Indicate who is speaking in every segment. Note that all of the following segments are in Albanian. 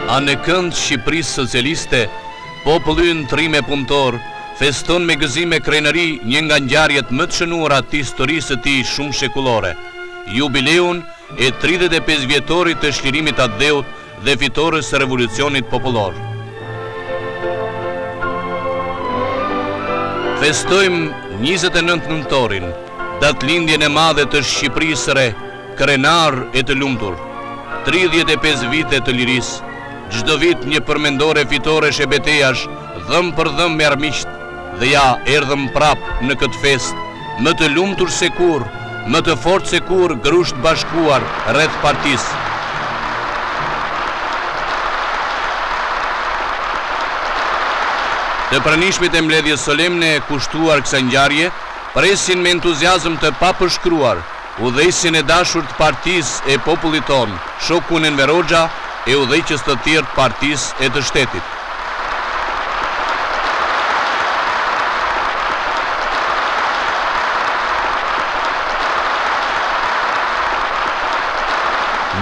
Speaker 1: A në kënd Shqipërisë socialiste, populli ynë trime punëtor, feston me gëzime krenëri një nga ngjarjet më të shënuara të historisë së tij shumë shekullore, jubileun e 35 vjetorit të shlirimit atë dheut dhe fitores së revolucionit popullor. Festojmë 29 nëntorin, datëlindjen e madhe të Shqipërisë së re, krenar e të lumtur, 35 vite të lirisë, çdo vit një përmendore fitore shebetejash, dhëm për dhëm me armiqt, dhe ja erdhëm prap në këtë fest, më të lumtur se kur, më të fortë se kur, grusht bashkuar rreth partisë. Të pranishmit e mbledhjes solemne e kushtuar kësaj ngjarje, presin me entuziazëm të papërshkruar udhëheqësin e dashur të partisë e popullit ton, shokun Enver Hoxha, e udhëheqës të tjerë të partisë e të shtetit.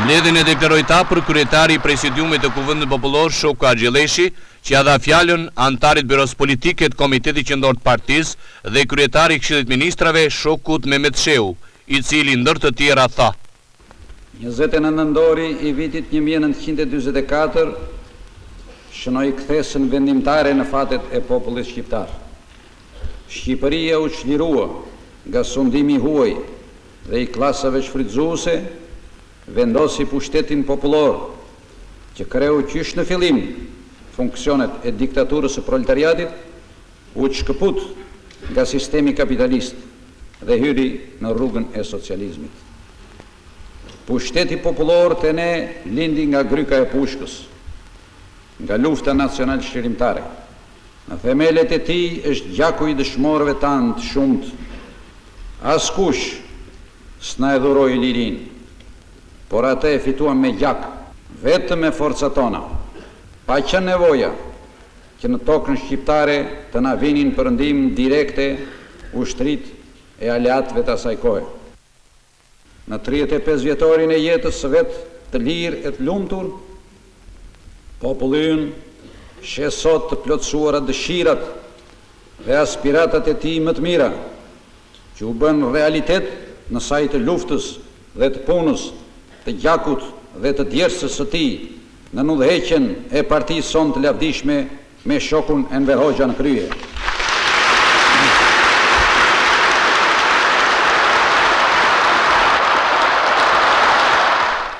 Speaker 1: Mbledhjen e deklaroi për kryetari i presidiumit të Kuvendit Popullor Shoku Axhilleshi, që ia dha fjalën antarit Byros Politike të Komitetit Qendror të Partisë dhe kryetari i Këshillit Ministrave Shokut Mehmet Sheu, i cili ndër të tjera tha:
Speaker 2: 29 nëntori i vitit 1944 shënoi kthesën vendimtare në fatet e popullit shqiptar. Shqipëria u çlirua nga sundimi i huaj dhe i klasave shfrytëzuese, vendosi pushtetin popullor, që kreu qysh në fillim funksionet e diktaturës së proletariatit, u shkëput nga sistemi kapitalist dhe hyri në rrugën e socializmit. Pushteti popullor të ne lindi nga gryka e pushkës, nga lufta nacional shqirimtare. Në themelet e tij është gjaku i dëshmorëve tanë të shumt. Askush s'na e dhuroi lirinë, por atë e fituam me gjak, vetëm me forcat tona, pa qenë nevoja që në tokën shqiptare të na vinin për ndihmë direkte ushtrit e aleatëve të asaj kohe. Në 35 vjetorin e jetës së vet të lirë e të lumtur, populli ynë sheh sot të plotësuara dëshirat dhe aspiratat e tij më të mira, që u bën realitet në saj të luftës dhe të punës, të gjakut dhe të djersës së tij në udhëheqjen e partisë son të lavdishme me shokun Enver Hoxha në krye.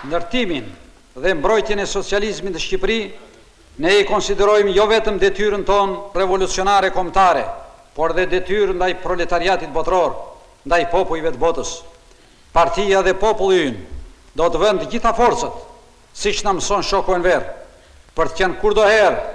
Speaker 2: Ndërtimin dhe mbrojtjen e socializmit në Shqipëri, ne i konsiderojmë jo vetëm detyrën tonë revolucionare kombëtare, por dhe detyrën ndaj proletariatit botror, ndaj popujve të botës. Partia dhe populli ynë do të vënë të gjitha forcat, siç na mëson shoku Enver, për të qenë kurdoherë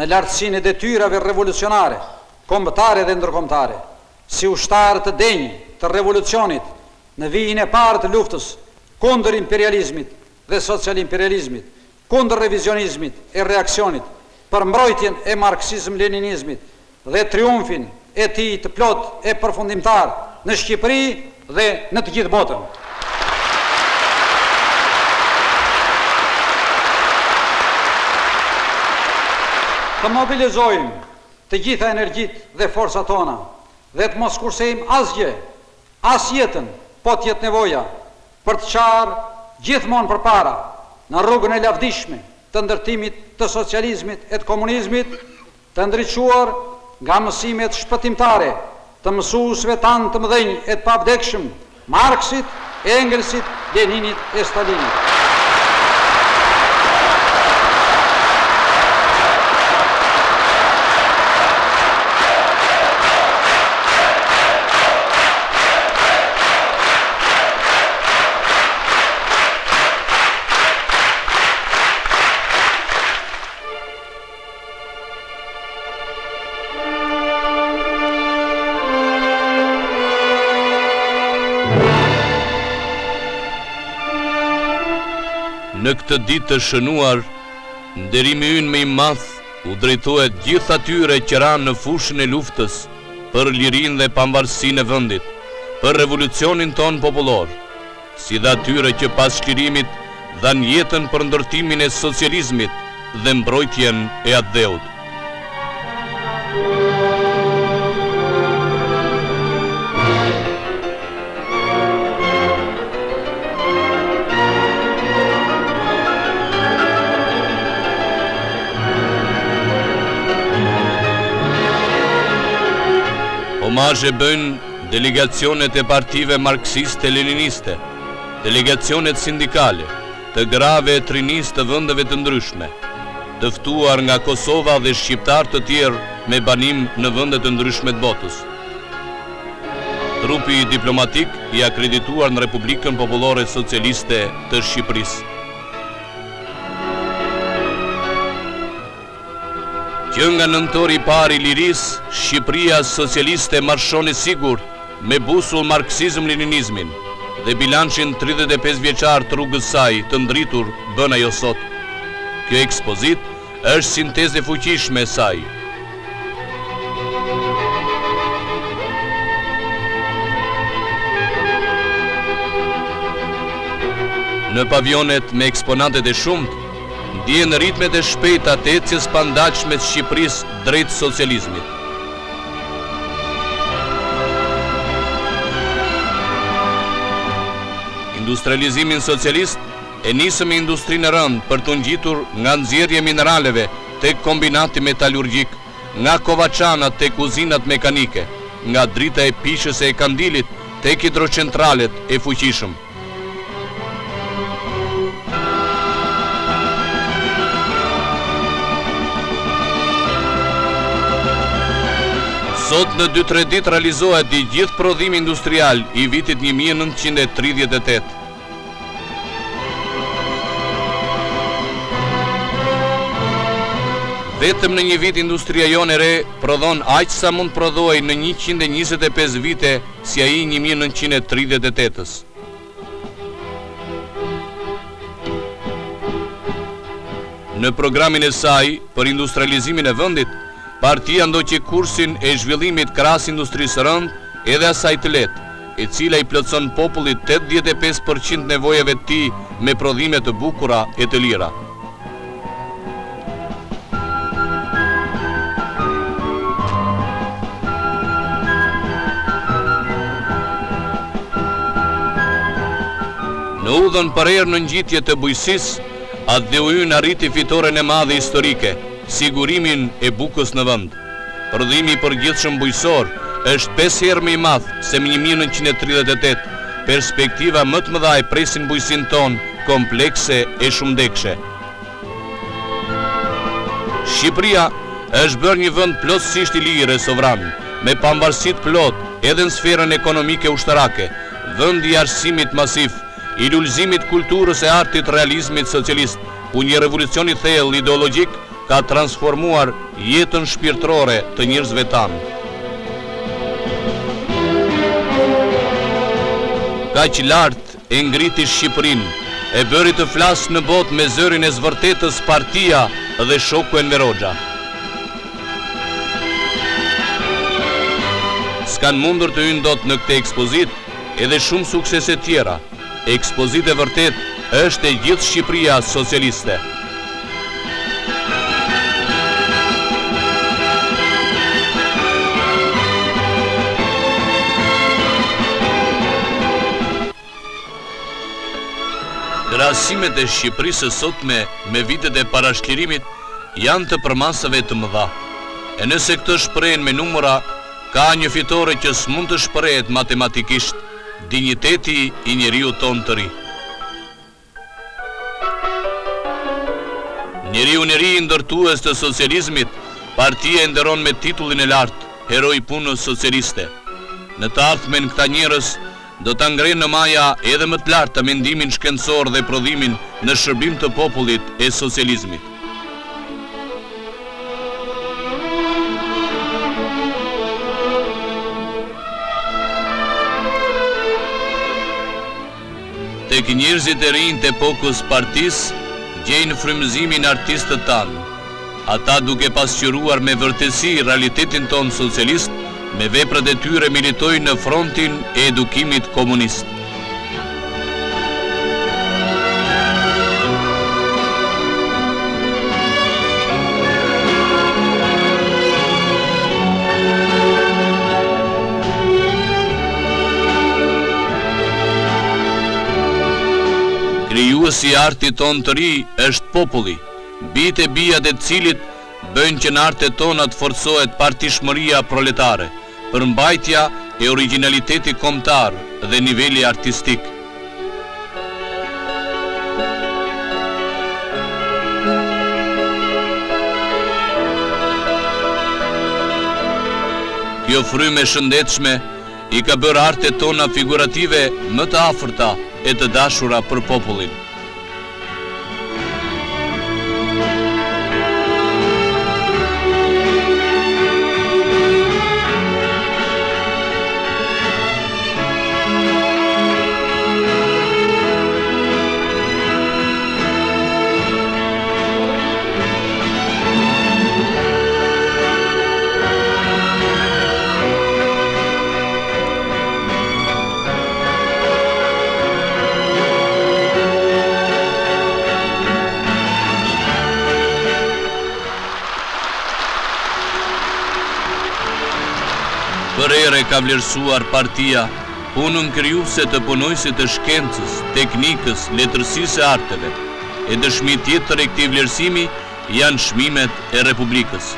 Speaker 2: në lartësinë e detyrave revolucionare, kombëtare dhe ndërkombëtare, si ushtarë të denj të revolucionit në vijin e parë të luftës kundër imperializmit dhe social imperializmit, kundër revizionizmit e reaksionit, për mbrojtjen e marksizm-leninizmit dhe triumfin e tij të plot e përfundimtar në Shqipëri dhe në të gjithë botën. Të mobilizojmë të gjitha energjitë dhe forcat tona dhe të mos kursejmë asgjë, as jetën, po të jetë nevoja, për të qarë gjithmonë përpara në rrugën e lavdishme të ndërtimit të socializmit e të komunizmit, të ndriçuar nga mësimet shpëtimtare të mësuesve tanë të mëdhenj e të pavdekshëm, Marksit, Engelsit, Leninit e Stalinit.
Speaker 1: Në këtë ditë të shënuar, nderimi ynë më i madh u drejtohet gjithë atyre që ranë në fushën e luftës për lirinë dhe pavarësinë e vendit, për revolucionin ton popullor, si dhe atyre që pas shlirimit dhanë jetën për ndërtimin e socializmit dhe mbrojtjen e atë dheut. Omazhe bëjnë delegacionet e partive marksiste-leniniste, delegacionet sindikale, të grave e trinis të vëndeve të ndryshme, të ftuar nga Kosova dhe shqiptar të tjerë me banim në vëndet të ndryshme të botës. Trupi diplomatik i akredituar në Republikën Popullore Socialiste të Shqipërisë. Që nga nëntori i parë i lirisë, Shqipëria socialiste marshoni sigurt me busull marksizëm-leninizmin dhe bilancin 35 vjeçar të rrugës saj të ndritur bën ajo sot. Kjo ekspozit është sintezë e fuqishme e saj. Në pavionet me eksponatet e shumët, ndjen ritmet e shpejta të ecjes pandaqshme të Shqipërisë drejt socializmit. Industrializimin socialist e nisë me industrinë e rëndë për të ngjitur nga nxjerrja e mineraleve tek kombinati metalurgjik, nga kovaçanat tek uzinat mekanike, nga drita e pishës e kandilit tek hidrocentralet e fuqishëm. Sot në 2-3 ditë realizohet i gjithë prodhimi industrial i vitit 1938. Vetëm në një vit industria jonë e re prodhon aq sa mund prodhoi në 125 vite si ai 1938-s. Në programin e saj për industrializimin e vendit, partia ndoqi kursin e zhvillimit krahas industrisë së rëndë edhe asaj të lehtë, e cila i plotson popullit 85% nevojave të tij me prodhime të bukura e të lira. Në udhën për erë në ngjitje të bujqësisë, atë dhe ujën arriti fitoren e madhe historike, sigurimin e bukës në vend. Prodhimi i përgjithshëm bujqësor është 5 herë më i madh se në 1938. Perspektiva më të mëdha e presin bujqësinë tonë, komplekse e shumëdekshme. Shqipëria është bërë një vend plotësisht i lirë e sovran, me pavarësi plot edhe në sferën ekonomike ushtarake, vend i arsimit masiv, i lulëzimit kulturës e artit realizmit socialist, ku një revolucion i thellë ideologjik ka transformuar jetën shpirtërore të njerëzve tanë. Kaq lart e ngriti Shqipërinë, e bëri të flasë në botë me zërin e zvërtetës partia dhe shoku Enver Hoxha. S'kan mundur të hynë dot në këtë ekspozit edhe shumë suksese tjera. Ekspozit e vërtet është e gjithë Shqipëria socialiste. Krahasimet e Shqipërisë sotme me vitet e parashkrimit janë të përmasave të mëdha. E nëse këtë shprehen me numra, ka një fitore që s'mund të shprehet matematikisht, dinjiteti i njeriu ton të ri. Njeriu i ri ndërtues të socializmit, partia e nderon me titullin e lartë, heroi punës socialiste. Në të ardhmen këta njerëz do ta ngrenë në maja edhe më të lartë të mendimin shkencor dhe prodhimin në shërbim të popullit e socializmit. Tek njerëzit e rinj të epokës partisë gjejnë frymëzimin artistët tanë. Ata duke pasqyruar me vërtesi realitetin tonë socialist, me veprat e tyre militojnë në frontin e edukimit komunist. Kryesi i artit ton të ri është populli, bijtë e bijat e cilit bëjnë që në artet tona të forcohet partishmëria proletare, për mbajtja e originaliteti kombëtar dhe niveli artistik. Kjo frymë e shëndetshme i ka bërë artet tona figurative më të afërta e të dashura për popullin. Për ere ka vlerësuar partia punën krijuese të punojësit të shkencës, teknikës, letërsisë e arteve, e dëshmi tjetër e këtij vlerësimi janë çmimet e Republikës.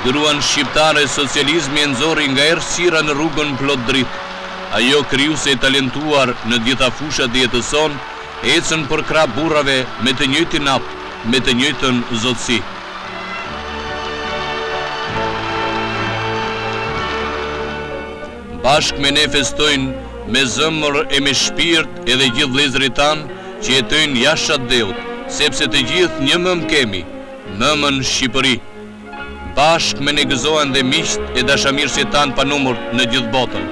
Speaker 1: Gruan shqiptare socializmi e nxorri nga errësira në rrugën plot dritë. Ajo krijuese e talentuar në gjitha fushat e jetës son, ecën për krah burrave me të njëjtin hap, me të njëjtën zotësi. Bashkë me ne festojnë me zemër e me shpirt edhe gjithë vëllezërit tanë që jetojnë jashtë Deut, sepse të gjithë një mëm kemi, mëmën Shqipëri. Bashkë me ne gëzohen dhe miqt e dashamirësit tanë pa numër në gjithë botën.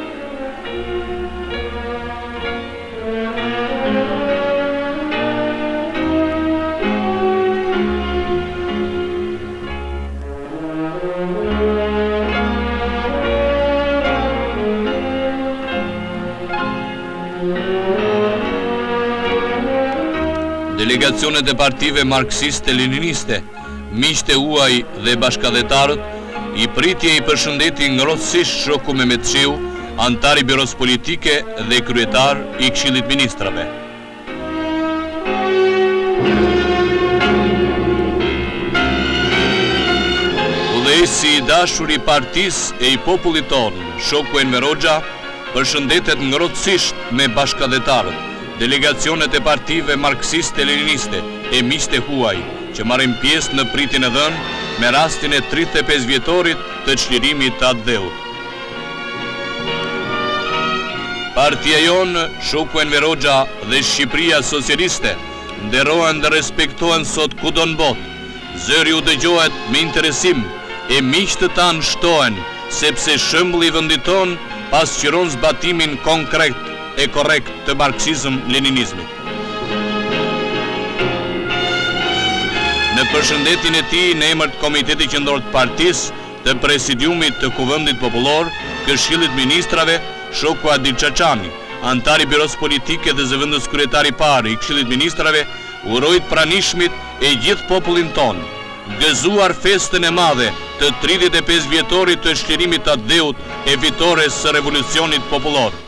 Speaker 1: Delegacionet e partive marksiste-leniniste, miqtë e huaj dhe bashkëdhetarët, i pritje i përshëndeti ngrohtësisht shoku Mehmetçiu, antar i Biros Politike dhe kryetar i Këshillit Ministrave. Udhëheqësi i dashur i partisë e i popullit tonë, shoku Enver Hoxha, përshëndetet ngrohtësisht me bashkëdhetarët, delegacionet e partive marksiste-leniniste e miqtë e huaj, që marrin pjesë në pritjen e dhënë me rastin e 35 vjetorit të çlirimit të Deut. Partia jonë, shoku Enver Hoxha dhe Shqipëria Socialiste nderohen dhe respektohen sot kudo në botë. Zëri u dëgjohet me interesim e miqtë tanë shtohen, sepse shembulli i vendit tonë pasqyron zbatimin konkret e korrekt të marksizëm-leninizmit. Në përshëndetjen e tij në emër të Komitetit Qendror të Partisë, të Presidiumit të Kuvendit Popullor, Këshillit Ministrave, shoku Adil Çaçani, antar i Biros Politike dhe zëvendës kryetari i parë i Këshillit Ministrave, urojt pranishmit e gjithë popullin tonë, gëzuar festën e madhe të 35 vjetorit të çlirimit të Deut e fitores së revolucionit popullor.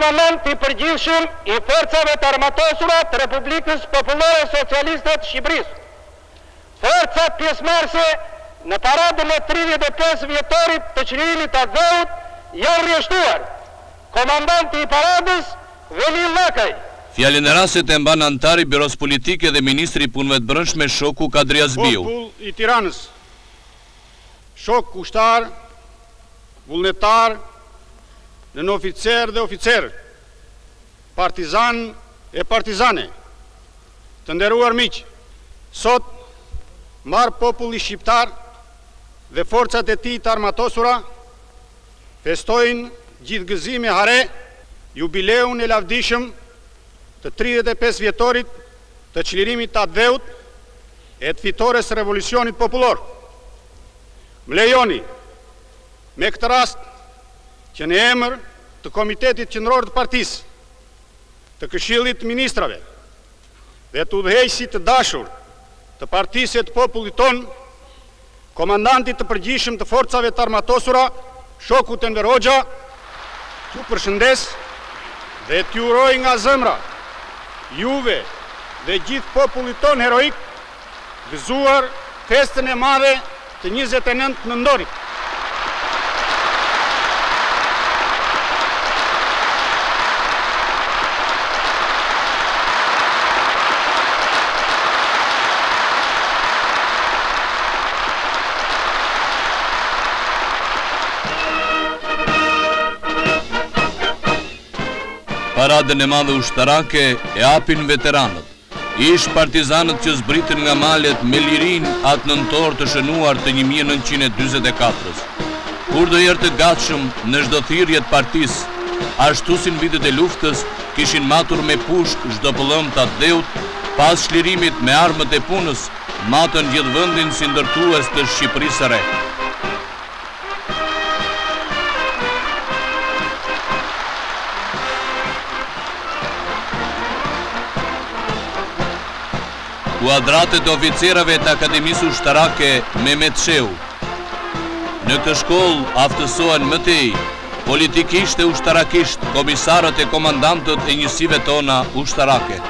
Speaker 3: komandant i përgjithshëm i forcave të armatosura të Republikës Popullore Socialiste të Shqipërisë. Forcat pjesëmarrëse në paradën e 35 vjetorit të çlirimit të Dheut janë rrjeshtuar. Komandanti i paradës Velin Llakaj.
Speaker 1: Fjalën e rastit e mban antari i Biros Politike dhe Ministri i Punëve të Brendshme Shoku Kadri Azbiu.
Speaker 4: Popull i Tiranës, shok kushtar, vullnetar, në oficer dhe oficer, partizan e partizane, të nderuar miq, sot marë populli shqiptar dhe forcat e tij të armatosura festojnë gjithgëzim e hare jubileun e lavdishëm të 35 vjetorit të çlirimit të Dheut e të fitores revolucionit popullor. Më lejoni me këtë rast që në emër të Komitetit Qendror të Partisë, të Këshillit të Ministrave dhe të udhëheqësit të dashur të Partisë e të popullit ton, komandantit të përgjithshëm të forcave të armatosura, Shoku Enver Hoxha, t'ju përshëndes dhe t'ju uroj nga zemra juve dhe gjithë popullit ton heroik gëzuar festën e madhe të 29 nëntorit.
Speaker 1: Paradën e madhe ushtarake e hapin veteranët, ish partizanët që zbritën nga malet me lirin atë nëntor të shënuar të 1944-s. Kur do jerë të gatshëm në çdo thirrje të partisë, ashtu si në vitet e luftës kishin matur me pushk çdo pëllëm të Dheut, pas shlirimit me armët e punës, matën gjithë vendin si ndërtues të Shqipërisë së re. Kuadratet e oficerave të Akademisë Ushtarake Mehmet Shehu. Në këtë shkollë aftësohen mëtej, politikisht e ushtarakisht, komisarët e komandantët e njësive tona ushtarake.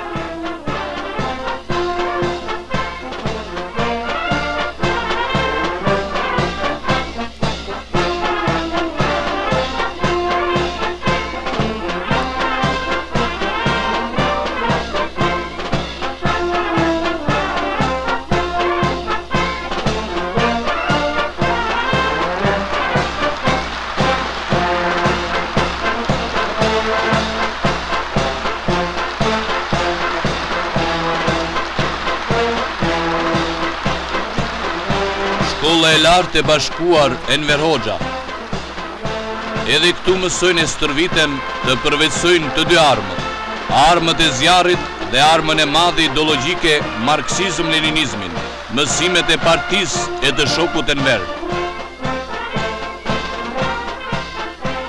Speaker 1: Shkolla e lartë e bashkuar Enver Hoxha. Edhe këtu mësojnë e stërviten të përveçsojnë të dy armët, armët e zjarrit dhe armën e madhe ideologjike marksizëm-leninizmin, mësimet e partisë e të Shokut Enver.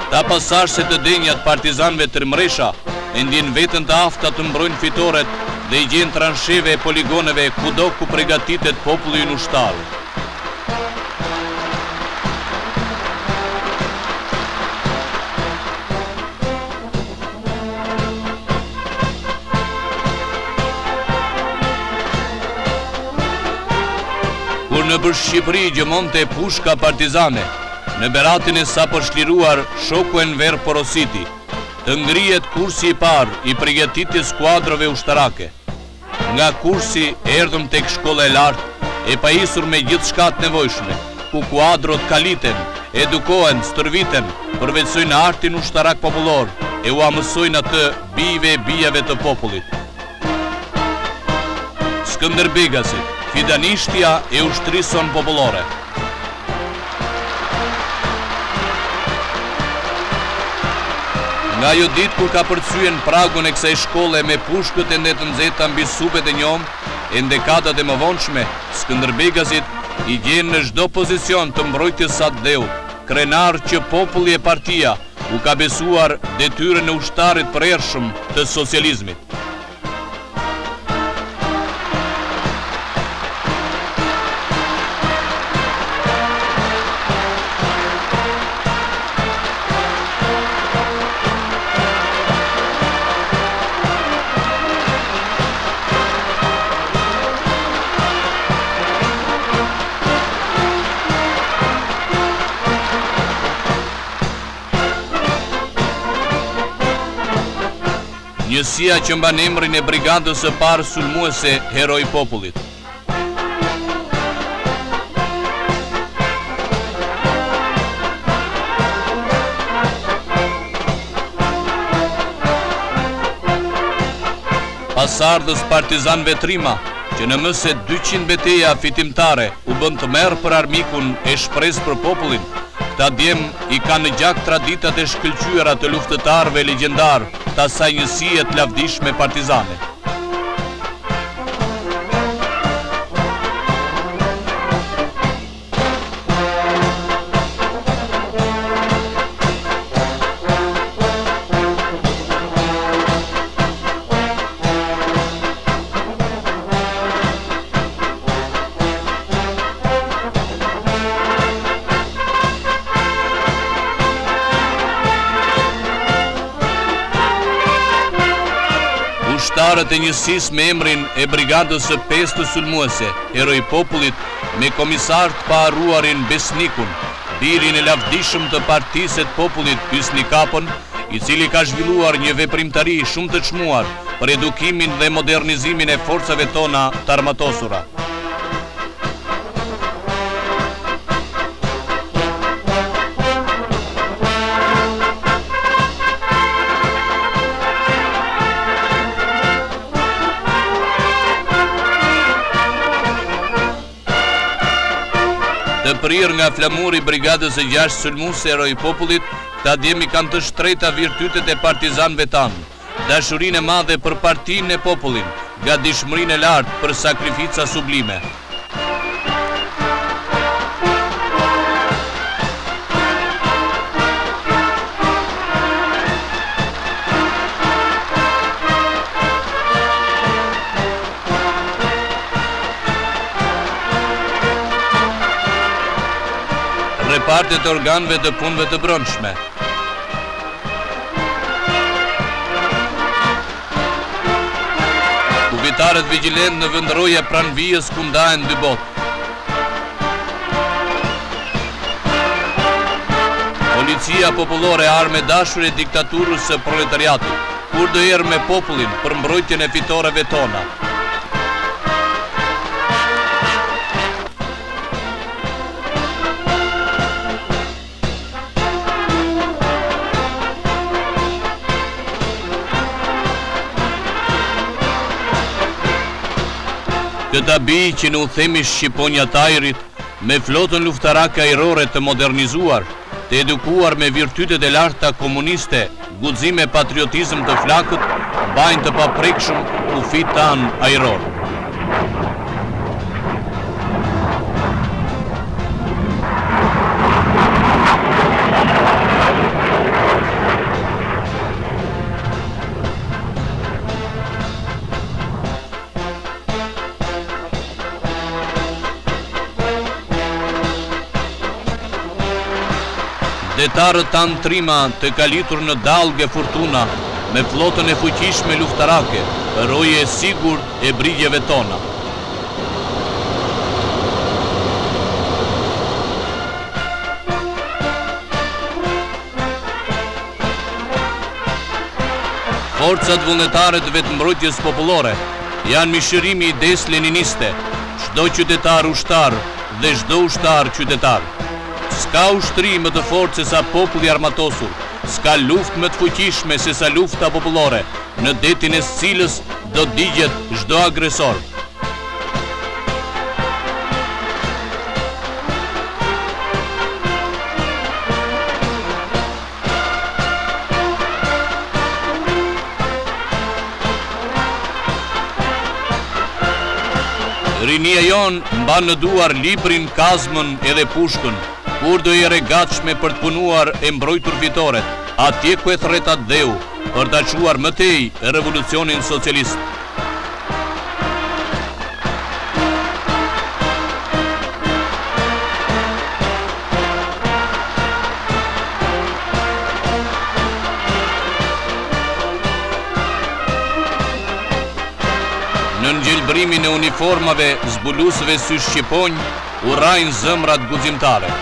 Speaker 1: Ta pasardhëse të denjat partizanëve tërmresha e ndjen veten të afta të mbrojnë fitoret dhe i gjen transheve e poligoneve kudo ku përgatitet populli ushtar. Kur në për Shqipëri gjëmonte pushka partizane, në beratin e sa përshliruar Shoku Enver porositi, të ngrihet kursi i parë i përgatitjes skuadrove ushtarake. Nga kursi erdhëm tek shkolla e lartë, e pajisur me gjithë shkat nevojshme, ku kuadrot kaliten, edukohen, stërviten, përveçsojnë artin ushtarak popullor, e u amësojnë atë bijve e bijave të popullit. Skënderbegasit, fidanishtja e ushtrisë popullore. Nga ajo ditë kur ka përcyen pragun e kësaj shkolle me pushkët e ndetë nxehta mbi supet e njom, e në dekadat e mëvonshme, Skënderbegasit i gjen në çdo pozicion të mbrojtjes së Dheut, krenar që populli e partia u ka besuar detyrën e ushtarit përhershëm të socializmit. njësia që mban emrin e brigadës së parë sulmuese Heroi Popullit. Pasardhës partizanëve Trima, që në më se 200 betejë fitimtare u bën të merr për armikun e shpresë për popullin, këta djem i kanë në gjak traditat e shkëlqyera të luftëtarëve legjendar të asaj njësie të lavdishme partizane. Ushtarët e njësisë me emrin e brigadës së 5 të sulmuese, Heroi Popullit, me komisar të paharruarin Besnikun, birin e lavdishëm të Partisë të Popullit Hysni Kapën, i cili ka zhvilluar një veprimtari shumë të çmuar për edukimin dhe modernizimin e forcave tona të armatosura. Të prirë nga flamuri brigadës e 6 sulmuese Heroi Popullit, këta djemi kanë të shtrejta virtytet e partizanëve tanë, dashurinë e madhe për partinë e popullin, gatishmërinë e lartë për sakrifica sublime. Repartet e organëve të punëve të brendshme. Kufitarët vigjilent në vendroje pranë vijës ku ndahen dy botë. Policia popullore armë dashur e diktaturës së proletariatit, kur do erë me popullin për mbrojtjen e fitoreve tona. Këta bij që në udhëtimi shqiponja tajrit, me flotën luftarake ajrore të modernizuar, të edukuar me virtytet e larta komuniste, guxim e patriotizëm të flakët, bajnë të paprekshëm kufit tanë ajror. Detarët tanë Trima të kalitur në dalgë e furtuna, me flotën e fuqishme luftarake, roje e sigur e brigjeve tona. Forcat vullnetare të vetëmbrojtjes popullore janë mishërimi i idesë leniniste, çdo qytetar ushtar dhe çdo ushtar qytetar. Ska ushtri më të fortë se sa populli armatosur, ska luftë më të fuqishme se sa lufta popullore, në detin e cilës do digjet çdo agresor. Rinia jon mban në duar librin, kazmën edhe pushkën, kur do i regatshme për të punuar e mbrojtur fitoret, atje ku e thretat dheu, për të quar më tej revolucionin socialist. Në ngjelbrimin e uniformave zbulusëve sy shqiponj, urrajnë zëmrat guximtare.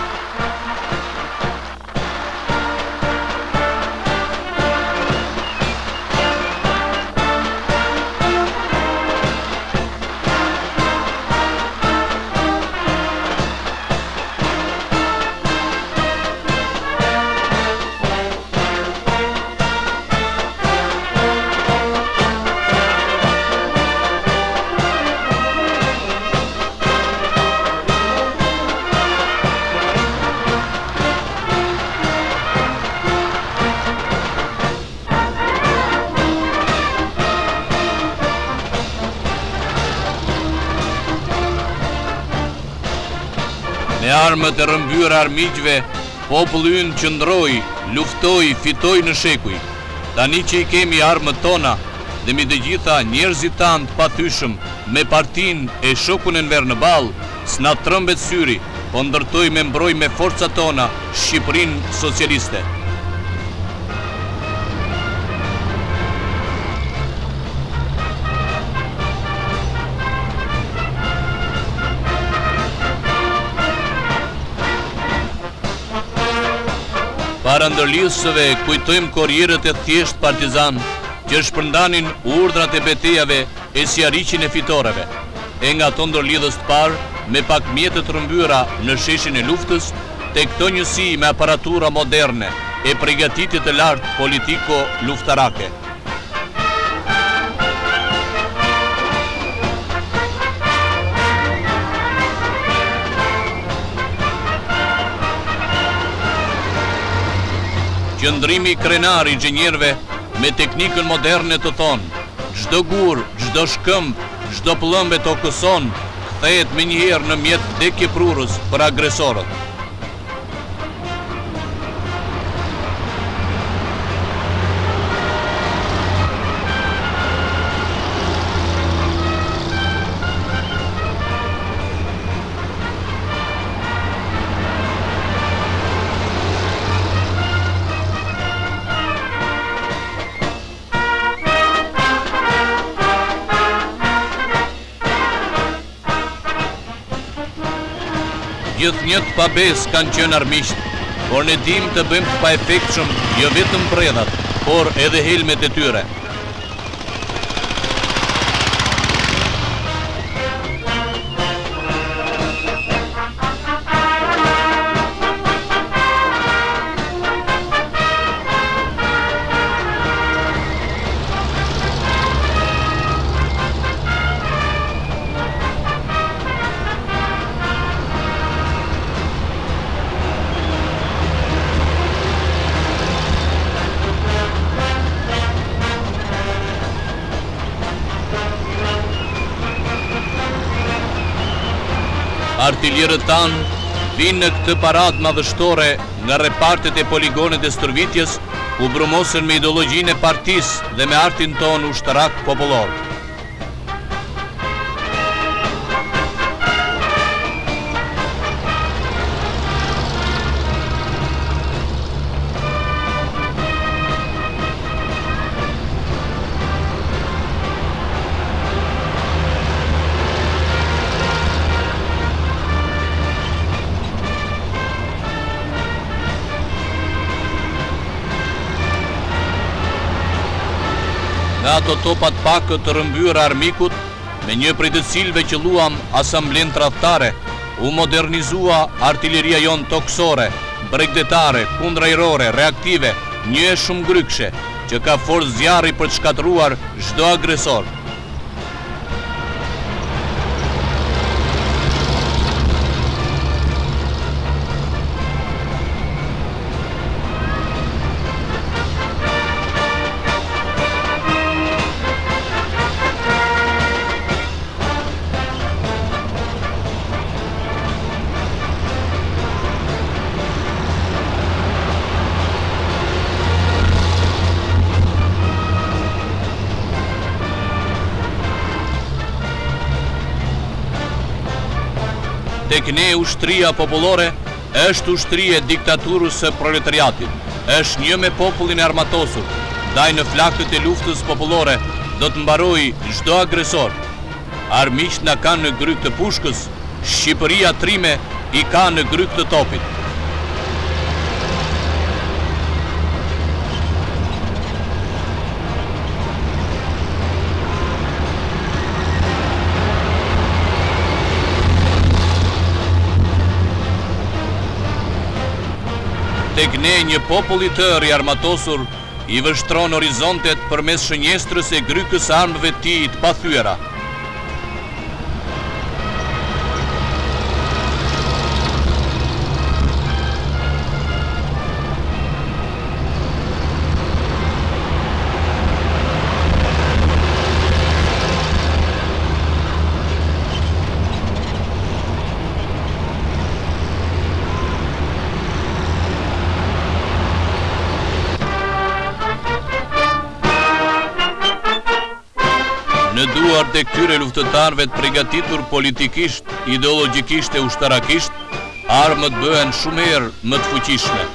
Speaker 1: Me armët e rrëmbyer armiqve, populli ynë qëndroi, luftoi, fitoi në shekuj. Tani që i kemi armët tona, dhe mi të gjitha njerëzit tanë të pathyshëm, me partin e shokun e nver në balë, s'na trëmbet syri, po ndërtoj me mbroj me forca tona Shqipërinë socialiste. Para ndërlidhësve kujtojmë korrierët e thjesht partizan që shpërndanin urdhrat e betejave e sjarriqin e fitoreve. E nga ato ndërlidhës të parë, me pak mjetet rrëmbyera në sheshin e luftës, te këto njësi me aparatura moderne e përgatitit të lartë politiko-luftarake. Qëndrimi krenar i inxhinierëve me teknikën moderne të thonë, çdo gur, çdo shkëmb, çdo pllëmbë të okëson, kthehet me njëherë në mjet vdekje prurës për agresorët. Gjithë njët pabes kanë qenë armiqt, por ne dim të bëjmë pa efektshëm jo vetëm predhat, por edhe helmet e tyre. Artiljerët tanë vinë në këtë paradë madhështore nga repartet e poligonet e stërvitjes, ku brumosën me ideologjinë e partisë dhe me artin tonë ushtarak popullor. Nga ato topat pakët të rrëmbyer armikut, me një prej të cilëve që luam asamblen tradhtare, u modernizua artilleria jon toksore, bregdetare, kundrajrore, reaktive, një e shumë grykshe, që ka forcë zjarri për të shkatruar çdo agresor. Tek ne ushtria popullore është ushtria e diktaturës së proletariatit, është një me popullin e armatosur, ndaj në flakët e luftës popullore do të mbarojë çdo agresor. Armiqt na kanë në gryk të pushkës, Shqipëria trime i ka në gryk të topit. Tek ne një popull i tërë i armatosur i vështron horizontet përmes shënjestrës e grykës së armëve të tij të pathyera. shkruar të këtyre luftëtarëve të përgatitur politikisht, ideologjikisht e ushtarakisht, armët bëhen shumë herë më të fuqishme.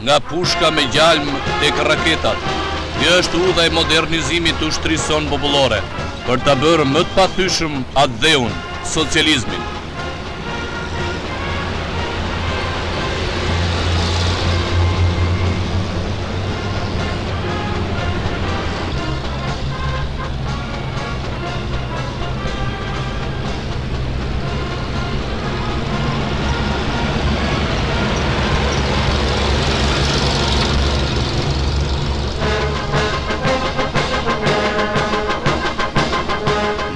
Speaker 1: Nga pushka me gjalm tek raketat. Kjo është udha e modernizimit të ushtrisë sonë popullore, për ta bërë më të pathyeshëm atë dheun, socializmin.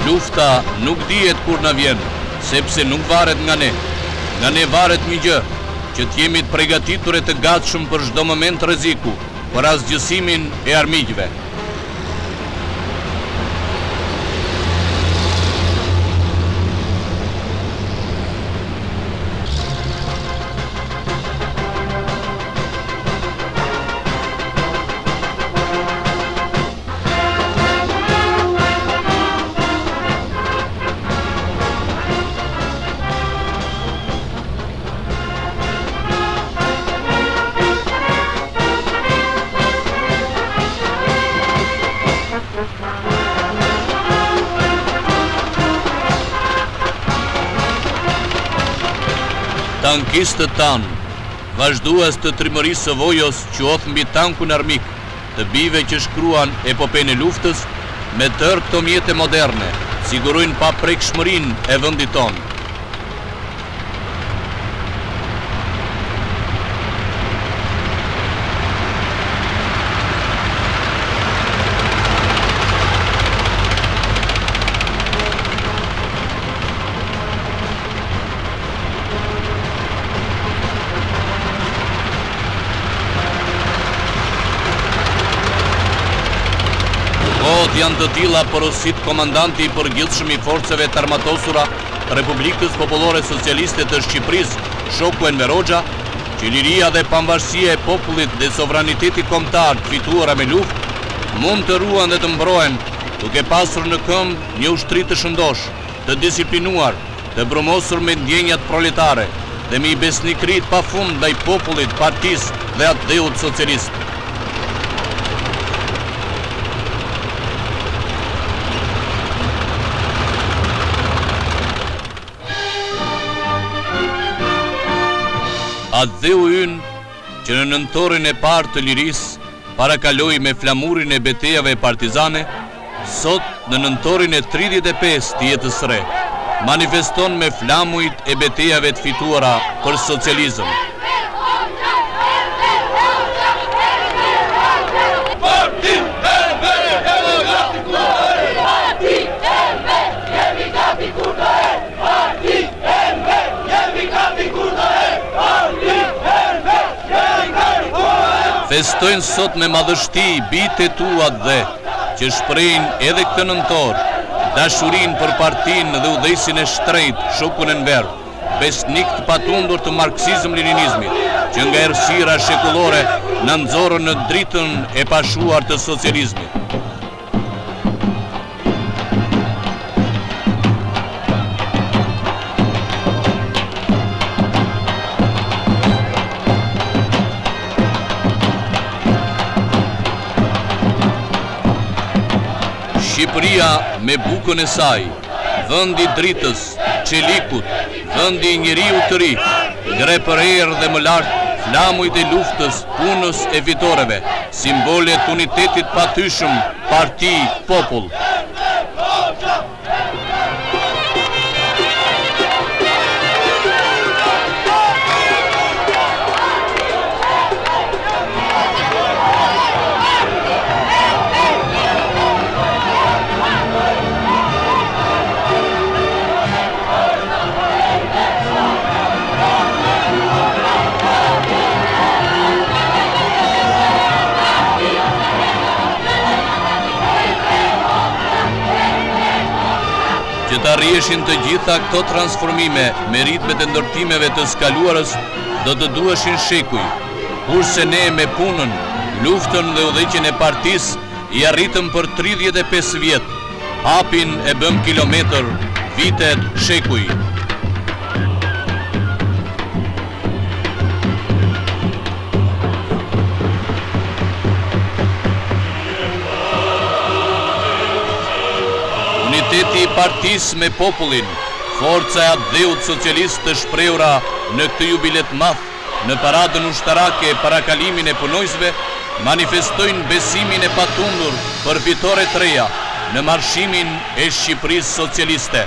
Speaker 1: Lufta nuk dihet kur na vjen, sepse nuk varet nga ne. Nga ne varet një gjë, që t'jemi të përgatitur e të gatshëm për çdo moment rreziku, për asgjësimin e armiqve. Tankistët tanë, vazhdues të trimërisë së Vojos, quoth mbi tankun armik, të bijve që shkruan epopenë e luftës, me tërë këto mjete moderne, sigurojnë paprekshmërinë e vendit tonë. Janë të tilla porosit komandanti i përgjithshëm i forceve të armatosura të Republikës Popullore Socialiste të Shqipërisë, Shoku Enver Hoxha, që liria dhe pavarësia e popullit dhe sovraniteti kombëtar të fituara me luftë mund të ruan dhe të mbrohen, duke pasur në këmbë një ushtri të shëndosh, të disiplinuar, të brumosur me ndjenjat proletare dhe me besnikëri të pafund ndaj popullit, partisë dhe atë dheut socialist. Atë dheu ynë që në nëntorin e parë të lirisë parakaloi me flamurin e betejave partizane, sot në nëntorin e 35 të jetës së re, manifeston me flamujt e betejave të fituara për socializëm. Festojnë sot me madhështi bitë e tuat dhe, që shprejnë edhe këtë nëntor, dashurin për partin dhe udhëheqësin e shtrejt, Shokun Enver, besnik të patundur të marksizëm-leninizmit, që nga errësira shekullore na nxorën në dritën e pashuar të socializmit. Shqipëria me bukën e saj, vëndi dritës, çelikut, vëndi i njeriu të ri, ngre për erë dhe më lart flamujt e luftës, punës e fitoreve, simbole të unitetit patyshëm, parti, popull. Që të arrieshin të gjitha këto transformime me ritmet e ndërtimeve të skaluarës, do të duheshin shekuj, kurse ne me punën, luftën dhe udhëheqjen e partisë i arritëm për 35 vjet, hapin e bëm kilometër, vitet, shekuj. Uniteti i partisë me popullin, forca e atë dheut socialist të shprehura në këtë jubilet madh, në paradën ushtarake para kalimin e punojësve, manifestojnë besimin e patundur për fitore të reja në marshimin e Shqipërisë socialiste.